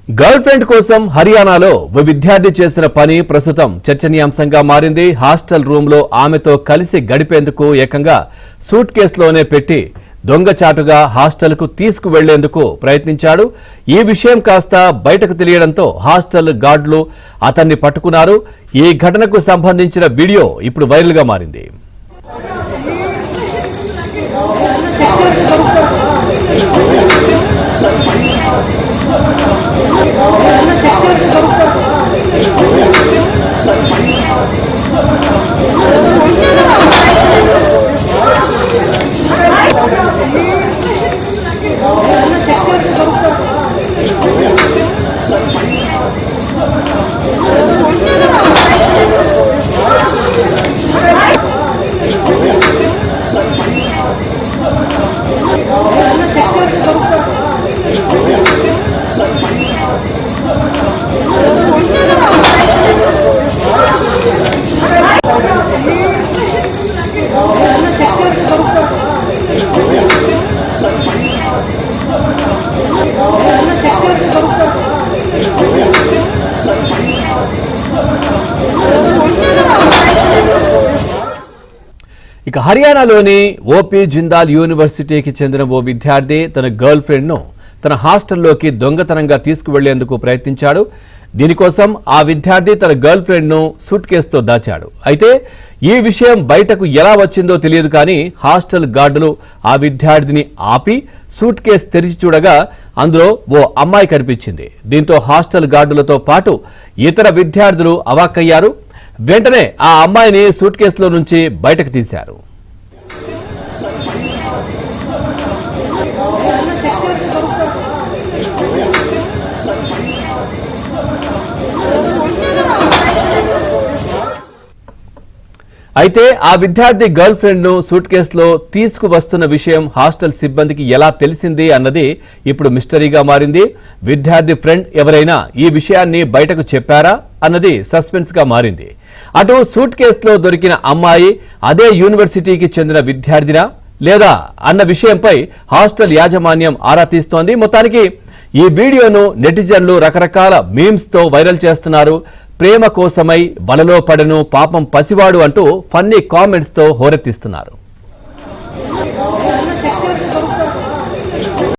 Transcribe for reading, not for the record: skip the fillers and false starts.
Girl friend కోసం హర్యానాలో ఓ విద్యార్థి చేసిన పని ప్రస్తుతం చర్చనీయాంశంగా మారింది. హాస్టల్ రూమ్ లో ఆమెతో కలిసి గడిపేందుకు ఏకంగా సూట్ కేసులోనే పెట్టి దొంగచాటుగా హాస్టల్ కు తీసుకువెళ్లేందుకు ప్రయత్నించాడు. ఈ విషయం కాస్త బయటకు తెలియడంతో హాస్టల్ గార్డులు అతన్ని పట్టుకున్నారు. ఈ ఘటనకు సంబంధించిన వీడియో ఇప్పుడు వైరల్ గా మారింది. ఇక హర్యానాలోని ఓపీ జిందాల్ యూనివర్సిటీకి చెందిన ఓ విద్యార్థి తన గర్ల్ ఫ్రెండ్ ను తన హాస్టల్లోకి దొంగతనంగా తీసుకువెళ్లేందుకు ప్రయత్నించాడు. దీనికోసం ఆ విద్యార్థి తన గర్ల్ ఫ్రెండ్ ను సూట్ కేసుతో దాచాడు. అయితే ఈ విషయం బయటకు ఎలా వచ్చిందో తెలియదు కానీ హాస్టల్ గార్డులు ఆ విద్యార్థిని ఆపి సూట్ కేసు తెరిచి చూడగా అందులో ఓ అమ్మాయి కనిపించింది. దీంతో హాస్టల్ గార్డులతో పాటు ఇతర విద్యార్థులు అవాక్కయ్యారు. వెంటనే ఆ అమ్మాయిని సూట్ కేసులో నుంచి బయటకు తీశారు. అయితే ఆ విద్యార్థి గర్ల్ ఫ్రెండ్ ను సూట్ కేసులో తీసుకువస్తున్న విషయం హాస్టల్ సిబ్బందికి ఎలా తెలిసింది అన్నది ఇప్పుడు మిస్టరీగా మారింది. విద్యార్థి ఫ్రెండ్ ఎవరైనా ఈ విషయాన్ని బయటకు చెప్పారా అన్నది సస్పెన్స్ గా మారింది. అటు సూట్ కేసులో దొరికిన అమ్మాయి అదే యూనివర్సిటీకి చెందిన విద్యార్థినా లేదా అన్న విషయంపై హాస్టల్ యాజమాన్యం ఆరా తీస్తోంది. మొత్తానికి ఈ వీడియోను నెటిజన్లు రకరకాల మీమ్స్ తో వైరల్ చేస్తున్నారు. ప్రేమ కోసమై వలలో పడను పాపం పసివాడు అంటూ ఫన్నీ కామెంట్స్ తో హోరెత్తిస్తున్నారు.